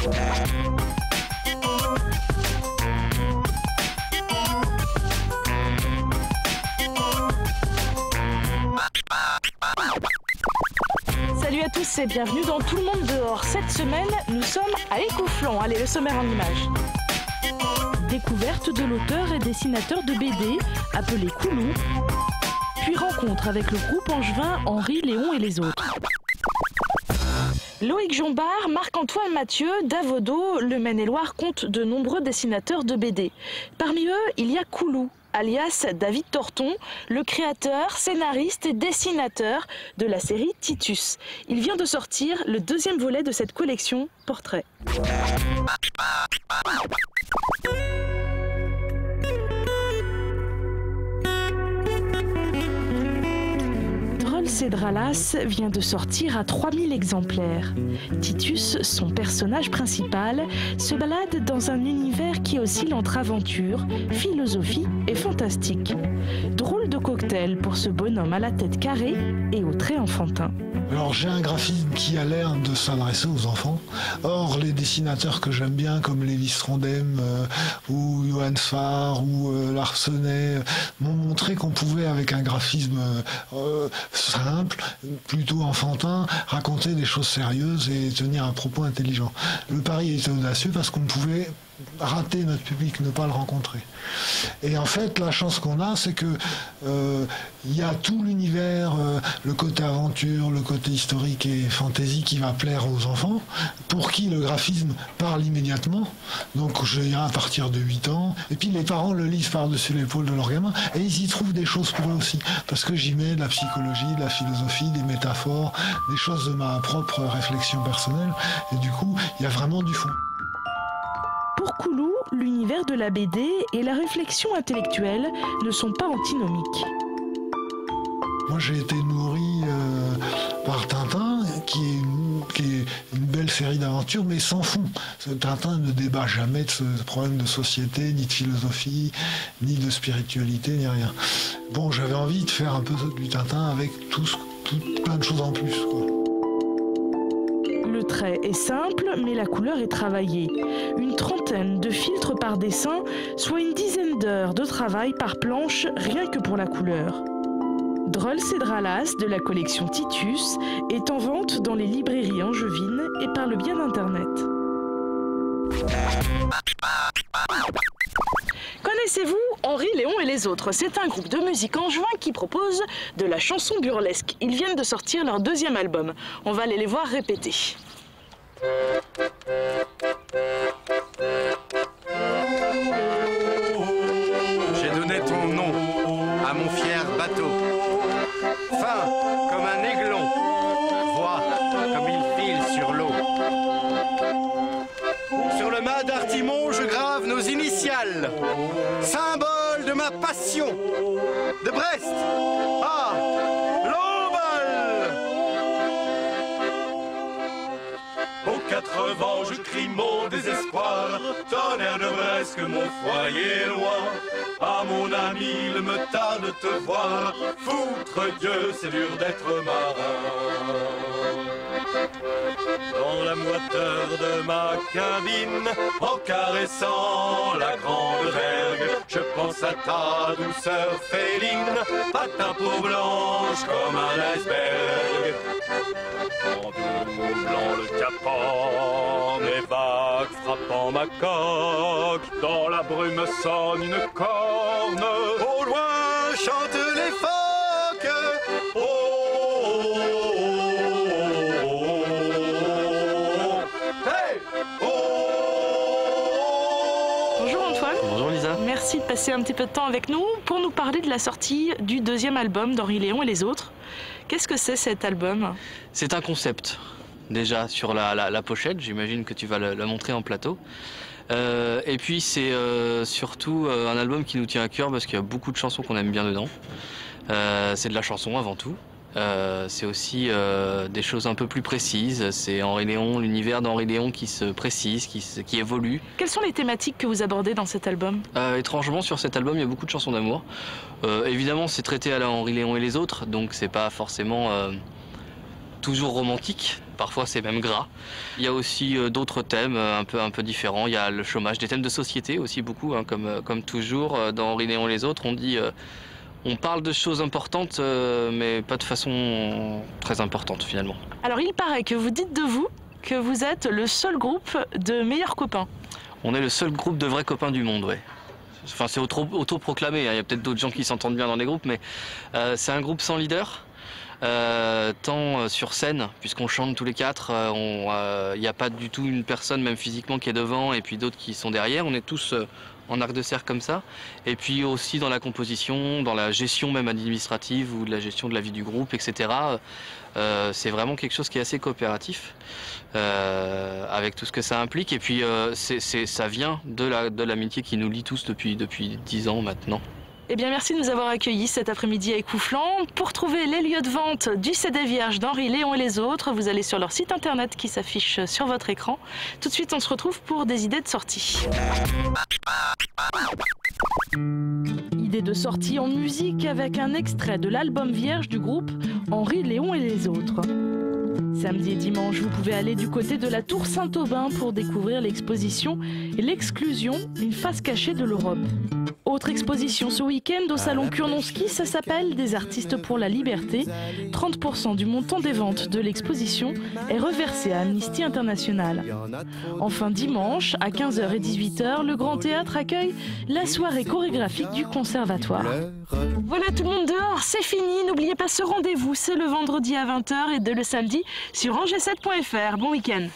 Salut à tous et bienvenue dans Tout le monde dehors. Cette semaine, nous sommes à Écouflant. Allez, le sommaire en images. Découverte de l'auteur et dessinateur de BD, appelé Coulou. Puis rencontre avec le groupe angevin Henri, Léon et les autres. Loïc Jombard, Marc-Antoine Mathieu, Davodo, le Maine-et-Loire compte de nombreux dessinateurs de BD. Parmi eux, il y a Coulou, alias David Torton, le créateur, scénariste et dessinateur de la série Titus. Il vient de sortir le deuxième volet de cette collection, Portrait. Cédralas vient de sortir à 3000 exemplaires. Titus, son personnage principal, se balade dans un univers qui oscille entre aventure, philosophie et fantastique. Drôle de cocktail pour ce bonhomme à la tête carrée et aux traits enfantins. Alors j'ai un graphisme qui a l'air de s'adresser aux enfants. Or les dessinateurs que j'aime bien comme Lévis Trondheim ou Johan Sfar ou Larsenet m'ont montré qu'on pouvait avec un graphisme simple, plutôt enfantin, raconter des choses sérieuses et tenir un propos intelligent. Le pari était audacieux parce qu'on pouvait rater notre public, ne pas le rencontrer. Et en fait, la chance qu'on a, c'est que il y a tout l'univers, le côté aventure, le côté historique et fantasy qui va plaire aux enfants, pour qui le graphisme parle immédiatement. Donc je dirais à partir de 8 ans. Et puis les parents le lisent par-dessus l'épaule de leur gamin et ils y trouvent des choses pour eux aussi. Parce que j'y mets de la psychologie, de la philosophie, des métaphores, des choses de ma propre réflexion personnelle. Et du coup, il y a vraiment du fond. Pour Coulou, l'univers de la BD et la réflexion intellectuelle ne sont pas antinomiques. Moi j'ai été nourri par Tintin, qui est une belle série d'aventures, mais sans fond. Tintin ne débat jamais de ce problème de société, ni de philosophie, ni de spiritualité, ni rien. Bon, j'avais envie de faire un peu du Tintin avec plein de choses en plus, quoi. Le trait est simple, mais la couleur est travaillée. Une trentaine de filtres par dessin, soit une dizaine d'heures de travail par planche, rien que pour la couleur. Drôle Cédralas de la collection Titus est en vente dans les librairies angevines et par le biais d'Internet. Connaissez-vous Henri, Léon et les autres? C'est un groupe de musique angevin qui propose de la chanson burlesque. Ils viennent de sortir leur deuxième album. On va aller les voir répéter. J'ai donné ton nom à mon fier bateau. Fin comme un aiglon, vois comme il file sur l'eau. Sur le mât d'Artimon, je grave nos initiales, symbole de ma passion. De Brest à Lamballe. Aux 4 vents, je crie mon désespoir, tonnerre de Brest que mon foyer est loin. Ah mon ami, il me tarde de te voir, foutre Dieu, c'est dur d'être marin. Dans la moiteur de ma cabine, en caressant la grande vergue, je pense à ta douceur féline, à ta peau blanche comme un iceberg. En doublant le Capan, mes vagues frappant ma coque, dans la brume sonne une corne, au loin chantent les phoques. Oh, oh, oh, oh, oh. Hey, oh, oh. Bonjour Antoine. Bonjour Lisa. Merci de passer un petit peu de temps avec nous pour nous parler de la sortie du deuxième album d'Henri, Léon et les autres. Qu'est-ce que c'est cet album? C'est un concept, déjà sur la pochette, j'imagine que tu vas la montrer en plateau. Et puis c'est surtout un album qui nous tient à cœur parce qu'il y a beaucoup de chansons qu'on aime bien dedans. C'est de la chanson avant tout. C'est aussi des choses un peu plus précises. C'est Henri Léon, l'univers d'Henri Léon qui se précise, qui évolue. Quelles sont les thématiques que vous abordez dans cet album? Étrangement, sur cet album, il y a beaucoup de chansons d'amour. Évidemment, c'est traité à la Henri Léon et les autres, donc c'est pas forcément toujours romantique. parfois c'est même gras. Il y a aussi d'autres thèmes un peu différents. Il y a le chômage, des thèmes de société aussi beaucoup, hein, comme toujours dans Henri Léon et les autres. On parle de choses importantes, mais pas de façon très importante finalement. Alors il paraît que vous dites de vous que vous êtes le seul groupe de meilleurs copains. On est le seul groupe de vrais copains du monde, ouais. Enfin, c'est autoproclamé, hein. Il y a peut-être d'autres gens qui s'entendent bien dans les groupes, mais c'est un groupe sans leader. Tant sur scène, puisqu'on chante tous les quatre, il n'y a pas du tout une personne, même physiquement, qui est devant et puis d'autres qui sont derrière. On est tous en arc de cercle comme ça. Et puis aussi dans la composition, dans la gestion même administrative ou de la gestion de la vie du groupe, etc. C'est vraiment quelque chose qui est assez coopératif, avec tout ce que ça implique. Et puis ça vient de l'amitié qui nous lie tous depuis 10 ans maintenant. Eh bien, merci de nous avoir accueillis cet après-midi à Écouflant. Pour trouver les lieux de vente du CD vierge d'Henri Léon et les autres, vous allez sur leur site internet qui s'affiche sur votre écran. Tout de suite, on se retrouve pour des idées de sortie. Idée de sortie en musique avec un extrait de l'album vierge du groupe Henri Léon et les autres. Samedi et dimanche, vous pouvez aller du côté de la Tour Saint-Aubin pour découvrir l'exposition et l'exclusion, une face cachée de l'Europe. Autre exposition ce week-end au salon Kurnonski, ça s'appelle Des artistes pour la liberté. 30% du montant des ventes de l'exposition est reversé à Amnesty International. Enfin dimanche, à 15h et 18h, le Grand Théâtre accueille la soirée chorégraphique du Conservatoire. Voilà tout le monde dehors, c'est fini. N'oubliez pas ce rendez-vous, c'est le vendredi à 20h et dès le samedi sur angers7.fr. Bon week-end.